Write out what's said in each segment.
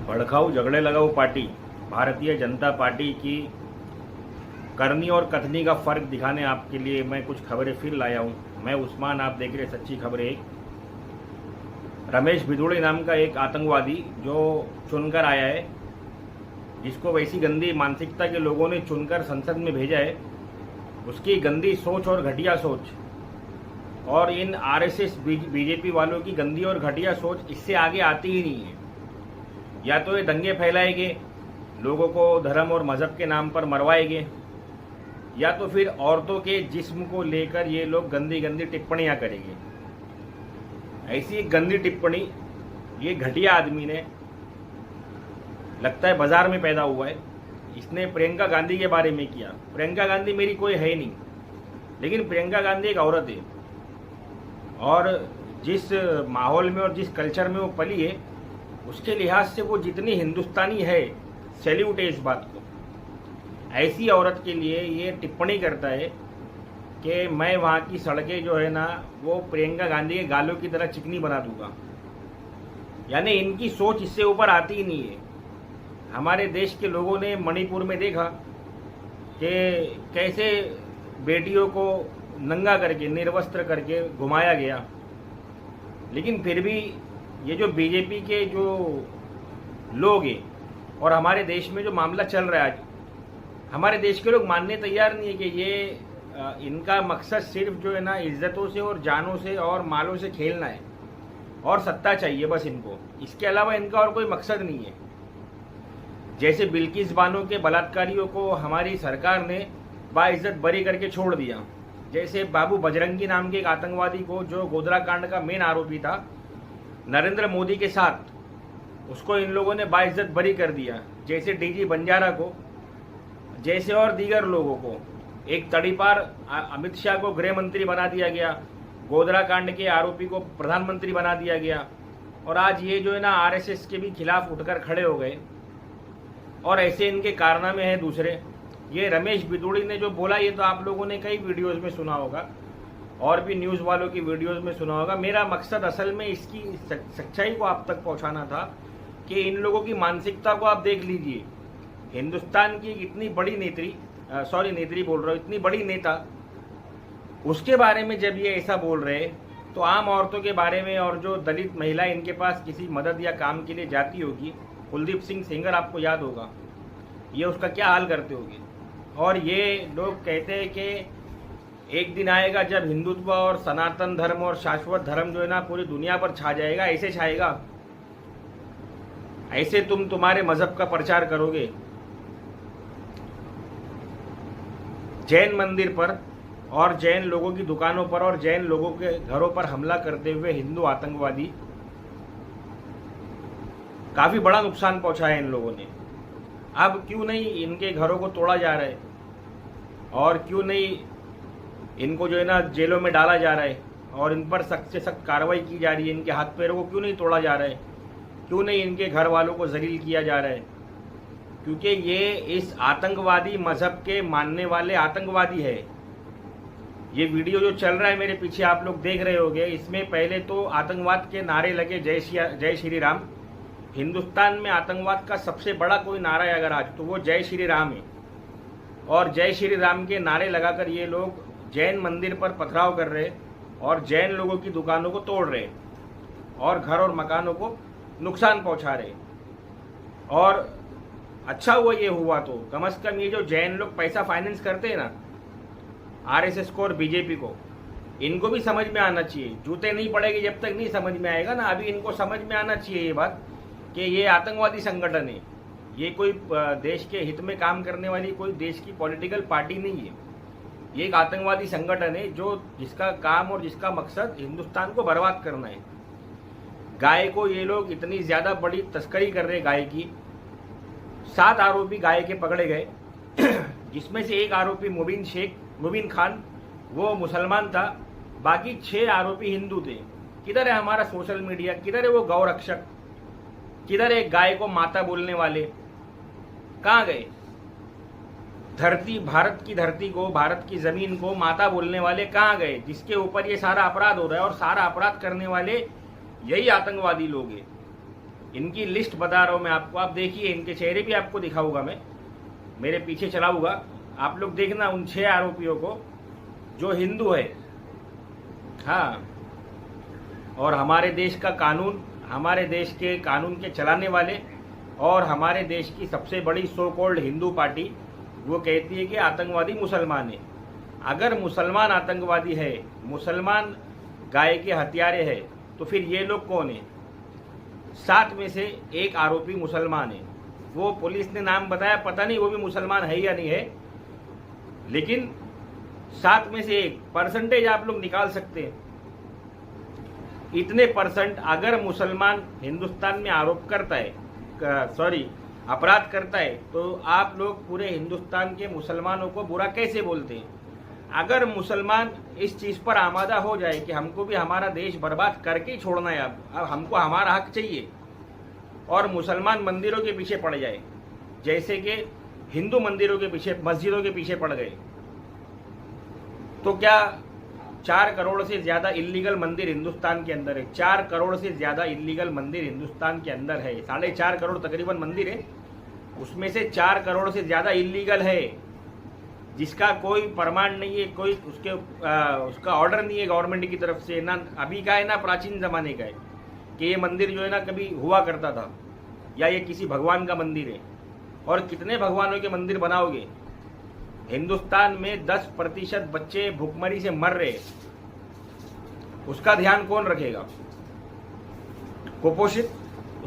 भड़काऊ झगड़े लगाऊ पार्टी भारतीय जनता पार्टी की करनी और कथनी का फर्क दिखाने आपके लिए मैं कुछ खबरें फिर लाया हूं। मैं उस्मान, आप देख रहे सच्ची खबरें। रमेश भिदोड़े नाम का एक आतंकवादी जो चुनकर आया है, जिसको वैसी गंदी मानसिकता के लोगों ने चुनकर संसद में भेजा है, उसकी गंदी सोच और घटिया सोच और इन आरएसएस बीजेपी वालों की गंदी और घटिया सोच इससे आगे आती ही नहीं है। या तो ये दंगे फैलाएंगे, लोगों को धर्म और मजहब के नाम पर मरवाएंगे, या तो फिर औरतों के जिस्म को लेकर ये लोग गंदी गंदी टिप्पणियां करेंगे। ऐसी एक गंदी टिप्पणी ये घटिया आदमी ने, लगता है बाजार में पैदा हुआ है, इसने प्रियंका गांधी के बारे में किया। प्रियंका गांधी मेरी कोई है नहीं, लेकिन प्रियंका गांधी एक औरत है और जिस माहौल में और जिस कल्चर में वो पली है, उसके लिहाज से वो जितनी हिंदुस्तानी है, सैल्यूट है इस बात को। ऐसी औरत के लिए ये टिप्पणी करता है कि मैं वहाँ की सड़कें जो है ना, वो प्रियंका गांधी के गालों की तरह चिकनी बना दूंगा। यानी इनकी सोच इससे ऊपर आती ही नहीं है। हमारे देश के लोगों ने मणिपुर में देखा कि कैसे बेटियों को नंगा करके, निर्वस्त्र करके घुमाया गया, लेकिन फिर भी ये जो बीजेपी के जो लोग हैं और हमारे देश में जो मामला चल रहा है आज, हमारे देश के लोग मानने तैयार नहीं है कि ये इनका मकसद सिर्फ जो है ना इज्जतों से और जानों से और मालों से खेलना है और सत्ता चाहिए बस इनको। इसके अलावा इनका और कोई मकसद नहीं है। जैसे बिल्किस बानो के बलात्कारियों को हमारी सरकार ने बाइज्जत बरी करके छोड़ दिया, जैसे बाबू बजरंगी नाम के एक आतंकवादी को, जो गोधरा कांड का मेन आरोपी था, नरेंद्र मोदी के साथ, उसको इन लोगों ने बाइज्जत बरी कर दिया। जैसे डीजी बंजारा को, जैसे और दीगर लोगों को, एक तड़ीपार अमित शाह को गृह मंत्री बना दिया गया, गोधरा कांड के आरोपी को प्रधानमंत्री बना दिया गया, और आज ये जो है ना आरएसएस के भी खिलाफ उठकर खड़े हो गए। और ऐसे इनके कारनामे हैं दूसरे। ये रमेश भिदोड़ी ने जो बोला, ये तो आप लोगों ने कई वीडियोज में सुना होगा और भी न्यूज़ वालों की वीडियोज में सुना होगा। मेरा मकसद असल में इसकी सच्चाई को आप तक पहुंचाना था कि इन लोगों की मानसिकता को आप देख लीजिए। हिंदुस्तान की इतनी बड़ी नेत्री बोल रहा हूँ, इतनी बड़ी नेता, उसके बारे में जब ये ऐसा बोल रहे तो आम औरतों के बारे में, और जो दलित महिला इनके पास किसी मदद या काम के लिए जाती होगी, कुलदीप सिंह सेंगर आपको याद होगा, ये उसका क्या हाल करते होंगे। और ये लोग कहते हैं कि एक दिन आएगा जब हिंदुत्व और सनातन धर्म और शाश्वत धर्म जो है ना पूरी दुनिया पर छा जाएगा। ऐसे छाएगा, ऐसे तुम तुम्हारे मजहब का प्रचार करोगे। जैन मंदिर पर और जैन लोगों की दुकानों पर और जैन लोगों के घरों पर हमला करते हुए हिंदू आतंकवादी, काफी बड़ा नुकसान पहुंचाया इन लोगों ने। अब क्यों नहीं इनके घरों को तोड़ा जा रहा है और क्यों नहीं इनको जो है ना जेलों में डाला जा रहा है और इन पर सख्त से सख्त कार्रवाई की जा रही है। इनके हाथ पैरों को क्यों नहीं तोड़ा जा रहा है, क्यों नहीं इनके घर वालों को जलील किया जा रहा है? क्योंकि ये इस आतंकवादी मजहब के मानने वाले आतंकवादी है। ये वीडियो जो चल रहा है मेरे पीछे आप लोग देख रहे होंगे, इसमें पहले तो आतंकवाद के नारे लगे, जय श्री राम। हिंदुस्तान में आतंकवाद का सबसे बड़ा कोई नारा है अगर आज, तो वो जय श्री राम है। और जय श्री राम के नारे लगाकर ये लोग जैन मंदिर पर पथराव कर रहे और जैन लोगों की दुकानों को तोड़ रहे और घर और मकानों को नुकसान पहुंचा रहे। और अच्छा हुआ ये हुआ तो कम से कम ये जो जैन लोग पैसा फाइनेंस करते हैं ना आरएसएस को और बीजेपी को, इनको भी समझ में आना चाहिए। जूते नहीं पड़ेंगे जब तक नहीं समझ में आएगा ना। अभी इनको समझ में आना चाहिए ये बात कि ये आतंकवादी संगठन है, ये कोई देश के हित में काम करने वाली कोई देश की पॉलिटिकल पार्टी नहीं है। ये एक आतंकवादी संगठन है जो जिसका काम और जिसका मकसद हिंदुस्तान को बर्बाद करना है। गाय को ये लोग इतनी ज्यादा बड़ी तस्करी कर रहे गाय की। 7 आरोपी गाय के पकड़े गए जिसमें से एक आरोपी मुबीन खान वो मुसलमान था, बाकी 6 आरोपी हिंदू थे। किधर है हमारा सोशल मीडिया, किधर है वो गौ रक्षक, किधर है गाय को माता बोलने वाले, कहाँ गए? धरती, भारत की धरती को, भारत की जमीन को माता बोलने वाले कहाँ गए, जिसके ऊपर ये सारा अपराध हो रहा है? और सारा अपराध करने वाले यही आतंकवादी लोग हैं। इनकी लिस्ट बता रहा हूं मैं आपको, आप देखिए, इनके चेहरे भी आपको दिखाऊंगा मैं, मेरे पीछे चलाऊंगा, आप लोग देखना उन 6 आरोपियों को जो हिंदू है। हाँ, और हमारे देश का कानून, हमारे देश के कानून के चलाने वाले और हमारे देश की सबसे बड़ी सो कॉल्ड हिंदू पार्टी वो कहती है कि आतंकवादी मुसलमान है। अगर मुसलमान आतंकवादी है, मुसलमान गाय के हत्यारे है, तो फिर ये लोग कौन है? 7 में से 1 आरोपी मुसलमान है। वो पुलिस ने नाम बताया, पता नहीं वो भी मुसलमान है या नहीं है, लेकिन 7 में से 1 परसेंटेज आप लोग निकाल सकते हैं। इतने परसेंट अगर मुसलमान हिंदुस्तान में आरोप करता है, अपराध करता है, तो आप लोग पूरे हिंदुस्तान के मुसलमानों को बुरा कैसे बोलते हैं? अगर मुसलमान इस चीज पर आमादा हो जाए कि हमको भी हमारा देश बर्बाद करके ही छोड़ना है, अब हमको हमारा हक चाहिए, और मुसलमान मंदिरों के पीछे पड़ जाए जैसे कि हिंदू मंदिरों के पीछे, मस्जिदों के पीछे पड़ गए, तो क्या 4 करोड़ से ज्यादा इल्लीगल मंदिर हिंदुस्तान के अंदर है। 4 करोड़ से ज्यादा इल्लीगल मंदिर हिंदुस्तान के अंदर है। 4.5 करोड़ तकरीबन मंदिर है, उसमें से 4 करोड़ से ज्यादा इल्लीगल है, जिसका कोई प्रमाण नहीं है, कोई उसका ऑर्डर नहीं है गवर्नमेंट की तरफ से, ना अभी का है ना प्राचीन जमाने का है कि ये मंदिर जो है ना कभी हुआ करता था, या ये किसी भगवान का मंदिर है। और कितने भगवानों के मंदिर बनाओगे? हिंदुस्तान में 10% बच्चे भूखमरी से मर रहे, उसका ध्यान कौन रखेगा? कुपोषित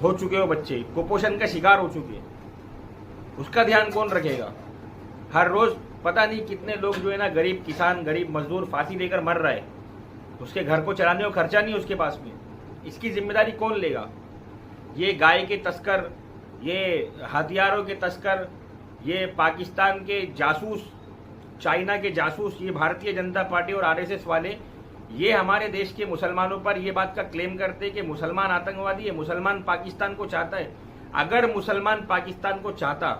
हो चुके हो बच्चे, कुपोषण का शिकार हो चुके, उसका ध्यान कौन रखेगा? हर रोज पता नहीं कितने लोग जो है ना, गरीब किसान, गरीब मजदूर फांसी लेकर मर रहा है, उसके घर को चलाने को खर्चा नहीं उसके पास में, इसकी जिम्मेदारी कौन लेगा? ये गाय के तस्कर, ये हथियारों के तस्कर, ये पाकिस्तान के जासूस, चाइना के जासूस, ये भारतीय जनता पार्टी और आरएसएस वाले, ये हमारे देश के मुसलमानों पर ये बात का क्लेम करते हैं कि मुसलमान आतंकवादी है, मुसलमान पाकिस्तान को चाहता है। अगर मुसलमान पाकिस्तान को चाहता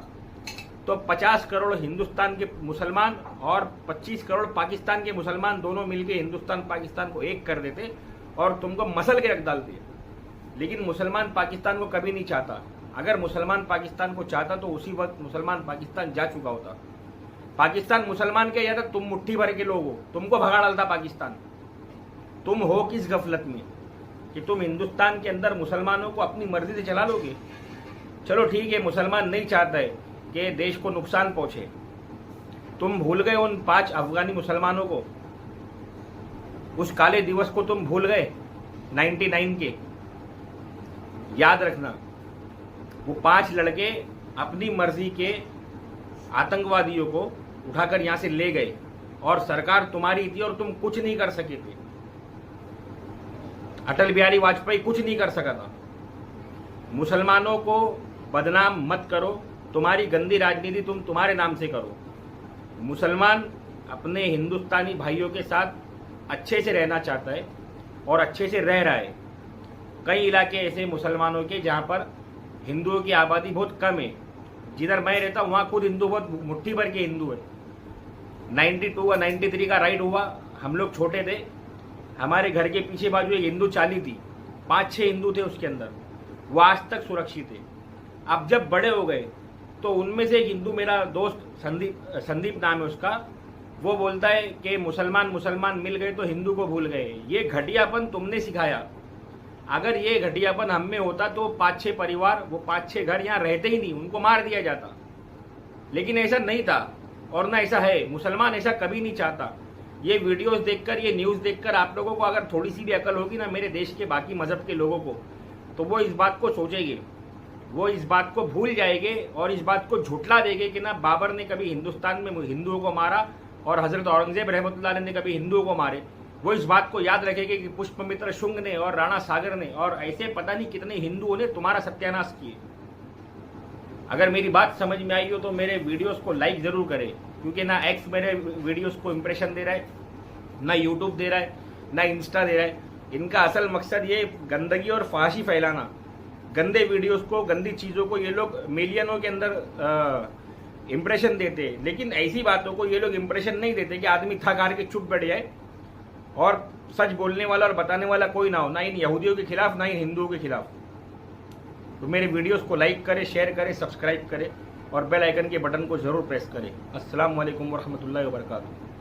तो 50 करोड़ हिंदुस्तान के मुसलमान और 25 करोड़ पाकिस्तान के मुसलमान दोनों मिलकर हिंदुस्तान पाकिस्तान को एक कर देते और तुमको मसल के रख डालते। लेकिन मुसलमान पाकिस्तान को कभी नहीं चाहता। अगर मुसलमान पाकिस्तान को चाहता तो उसी वक्त मुसलमान पाकिस्तान जा चुका होता। पाकिस्तान मुसलमान के या तुम मुट्ठी भर के लोग हो, तुमको भगा डालता पाकिस्तान। तुम हो किस गफलत में कि तुम हिंदुस्तान के अंदर मुसलमानों को अपनी मर्जी से चला लोगे? चलो ठीक है, मुसलमान नहीं चाहता है कि देश को नुकसान पहुंचे। तुम भूल गए उन 5 अफगानी मुसलमानों को, उस काले दिवस को तुम भूल गए 99 के। याद रखना, वो 5 लड़के अपनी मर्जी के आतंकवादियों को उठाकर यहां से ले गए और सरकार तुम्हारी थी और तुम कुछ नहीं कर सके थे। अटल बिहारी वाजपेयी कुछ नहीं कर सका था। मुसलमानों को बदनाम मत करो, तुम्हारी गंदी राजनीति तुम तुम्हारे नाम से करो। मुसलमान अपने हिंदुस्तानी भाइयों के साथ अच्छे से रहना चाहता है और अच्छे से रह रहा है। कई इलाके ऐसे मुसलमानों के जहां पर हिंदुओं की आबादी बहुत कम है। जिधर मैं रहता हूं वहां खुद हिंदू बहुत मुट्ठी भर के हिंदू है। 92 या 93 का राइड हुआ, हम लोग छोटे थे, हमारे घर के पीछे बाजू एक हिंदू चाली थी, 5-6 हिंदू थे उसके अंदर, वो आज तक सुरक्षित है। अब जब बड़े हो गए तो उनमें से एक हिंदू, मेरा दोस्त संदीप नाम है उसका, वो बोलता है कि मुसलमान मिल गए तो हिंदू को भूल गए। ये घटियापन तुमने सिखाया। अगर ये घटियापन हम में होता तो 5-6 परिवार, वो 5-6 घर यहाँ रहते ही नहीं, उनको मार दिया जाता। लेकिन ऐसा नहीं था और ना ऐसा है। मुसलमान ऐसा कभी नहीं चाहता। ये वीडियोस देखकर, ये न्यूज़ देखकर आप लोगों को अगर थोड़ी सी भी अकल होगी ना, मेरे देश के बाकी मजहब के लोगों को, तो वो इस बात को सोचेंगे, वो इस बात को भूल जाएंगे और इस बात को झुठला देंगे कि ना बाबर ने कभी हिंदुस्तान में हिंदुओं को मारा और हजरत औरंगजेब रहमतुल्लाह अलैह ने कभी हिंदुओं को मारे। वो इस बात को याद रखेंगे कि पुष्पमित्र शुंग ने और राणा सागर ने और ऐसे पता नहीं कितने हिंदुओं ने तुम्हारा सत्यानाश किए। अगर मेरी बात समझ में आई हो तो मेरे वीडियोस को लाइक जरूर करें, क्योंकि ना एक्स मेरे वीडियोस को इंप्रेशन दे रहा है, ना यूट्यूब दे रहा है, ना इंस्टा दे रहा है। इनका असल मकसद ये गंदगी और फहाशी फैलाना, गंदे वीडियोस को, गंदी चीज़ों को ये लोग मिलियनों के अंदर इंप्रेशन देते हैं। लेकिन ऐसी बातों को ये लोग इंप्रेशन नहीं देते कि आदमी थक हार के चुप बैठ जाए और सच बोलने वाला और बताने वाला कोई ना हो, ना इन यहूदियों के खिलाफ, ना इन हिंदुओं के खिलाफ। तो मेरे वीडियोस को लाइक करें, शेयर करें, सब्सक्राइब करें और बेल आइकन के बटन को ज़रूर प्रेस करें। अस्सलाम वालेकुम वरहमतुल्लाहि वबरकातुहू।